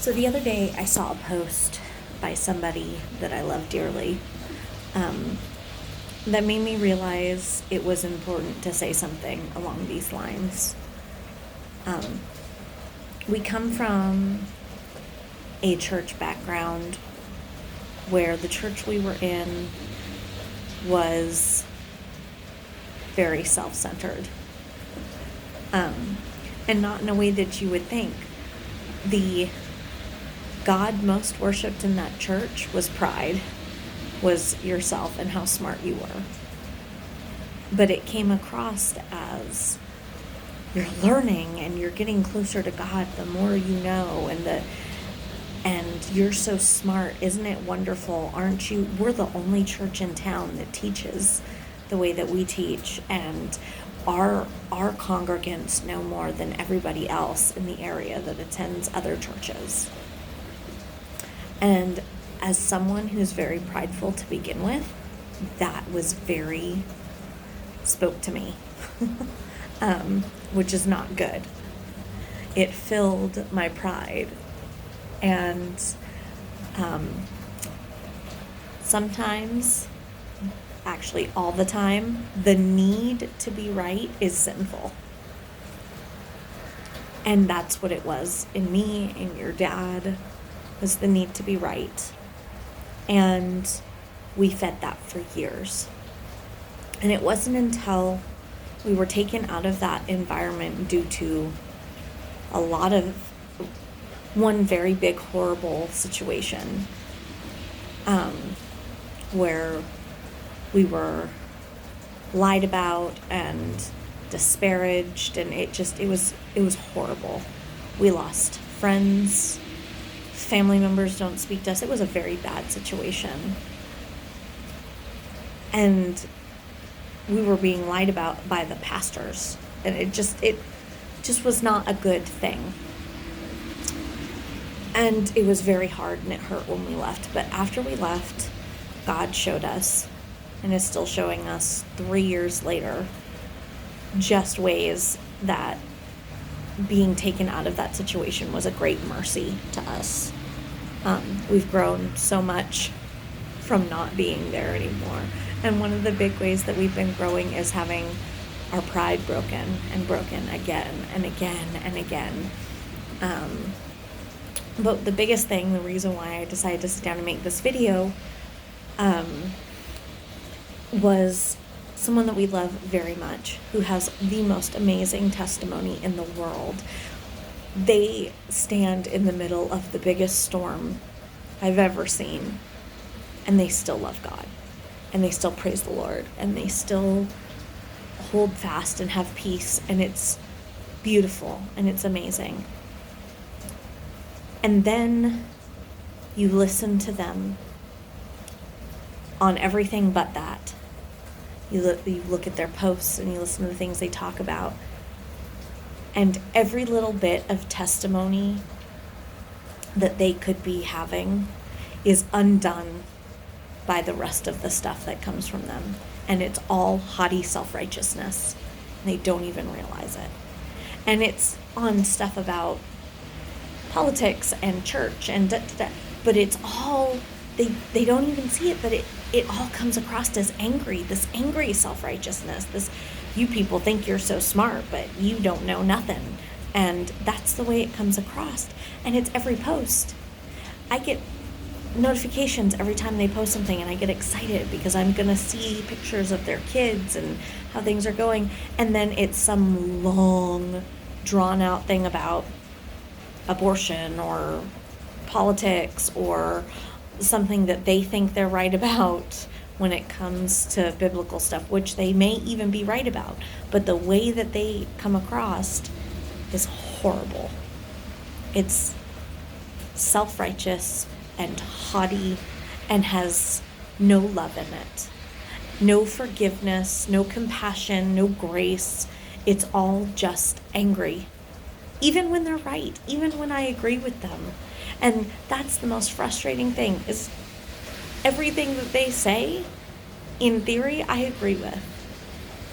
So the other day I saw a post by somebody that I love dearly um, that made me realize it was important to say something along these lines. Um, we come from a church background where the church we were in was very self-centered, um, and not in a way that you would think. The God most worshipped in that church was pride, was yourself and how smart you were. But it came across as you're learning and you're getting closer to God the more you know, and you're so smart. Isn't it wonderful? Aren't you? We're the only church in town that teaches the way that we teach, and our congregants know more than everybody else in the area that attends other churches. And as someone who's very prideful to begin with, that was very spoke to me, which is not good. It filled my pride. And sometimes, actually all the time, the need to be right is sinful. And that's what it was in me and your dad, was the need to be right. And we fed that for years. And it wasn't until we were taken out of that environment due to a lot of one very big horrible situation, where we were lied about and disparaged, and it was horrible. We lost friends, family members don't speak to us. It was a very bad situation. And we were being lied about by the pastors, and it just was not a good thing. And it was very hard, and it hurt when we left. But after we left, God showed us, and is still showing us 3 years later, just ways that being taken out of that situation was a great mercy to us. We've grown so much from not being there anymore. And one of the big ways that we've been growing is having our pride broken again and again and again. But the biggest thing, the reason why I decided to sit down and make this video, was someone that we love very much, who has the most amazing testimony in the world. They stand in the middle of the biggest storm I've ever seen, and they still love God, and they still praise the Lord, and they still hold fast and have peace, and it's beautiful, and it's amazing. And then you listen to them on everything but that. You look at their posts and you listen to the things they talk about. And every little bit of testimony that they could be having is undone by the rest of the stuff that comes from them. And it's all haughty self-righteousness. They don't even realize it. And it's on stuff about politics and church and but it's all, they don't even see it, but it all comes across as angry, this angry self-righteousness, this, you people think you're so smart, but you don't know nothing. And that's the way it comes across. And it's every post. I get notifications every time they post something, and I get excited because I'm going to see pictures of their kids and how things are going. And then it's some long, drawn-out thing about abortion or politics or something that they think they're right about when it comes to biblical stuff, which they may even be right about. But the way that they come across is horrible. It's self-righteous and haughty and has no love in it. No forgiveness, no compassion, no grace. It's all just angry. Even when they're right, even when I agree with them. And that's the most frustrating thing, is everything that they say, in theory, I agree with.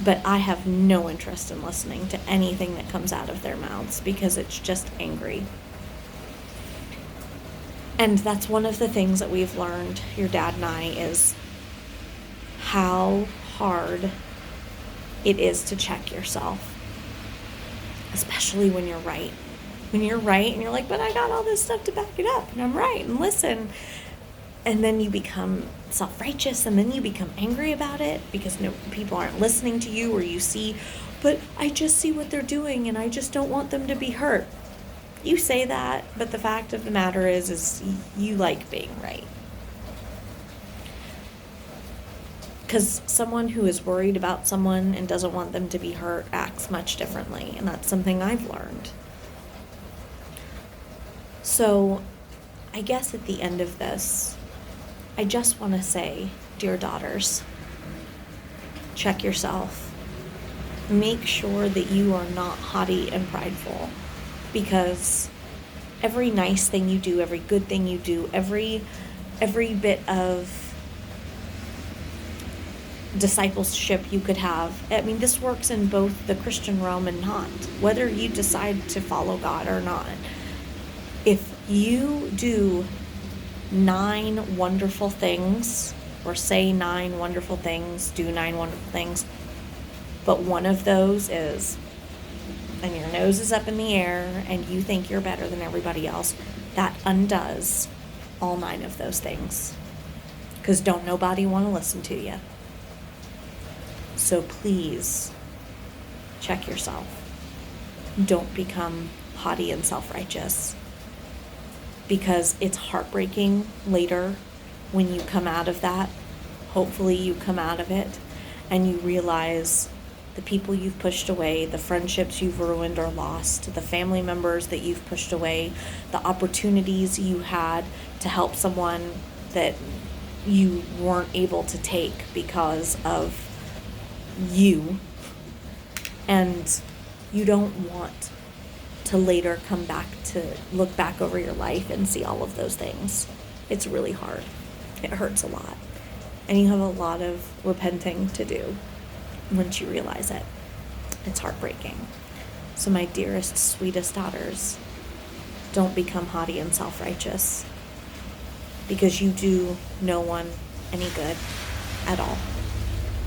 But I have no interest in listening to anything that comes out of their mouths because it's just angry. And that's one of the things that we've learned, your dad and I, is how hard it is to check yourself, especially when you're right. When you're right and you're like, but I got all this stuff to back it up, and I'm right, and listen. And then you become self-righteous, and then you become angry about it because people aren't listening to you, or you see, but I just see what they're doing, and I just don't want them to be hurt. You say that, but the fact of the matter is you like being right. Because someone who is worried about someone and doesn't want them to be hurt acts much differently, and that's something I've learned. So, I guess at the end of this, I just want to say, dear daughters, check yourself. Make sure that you are not haughty and prideful, because every nice thing you do, every good thing you do, every bit of discipleship you could have, I mean, this works in both the Christian realm and not, whether you decide to follow God or not. If you do 9 wonderful things, or say 9 wonderful things, do 9 wonderful things, but one of those is, and your nose is up in the air and you think you're better than everybody else, that undoes all 9 of those things, because don't nobody want to listen to you. So please check yourself. Don't become haughty and self-righteous, because it's heartbreaking later when you come out of that. Hopefully you come out of it and you realize the people you've pushed away, the friendships you've ruined or lost, the family members that you've pushed away, the opportunities you had to help someone that you weren't able to take because of you. And you don't want to later come back to look back over your life and see all of those things. It's really hard. It hurts a lot. And you have a lot of repenting to do once you realize it. It's heartbreaking. So my dearest, sweetest daughters, don't become haughty and self-righteous, because you do no one any good at all.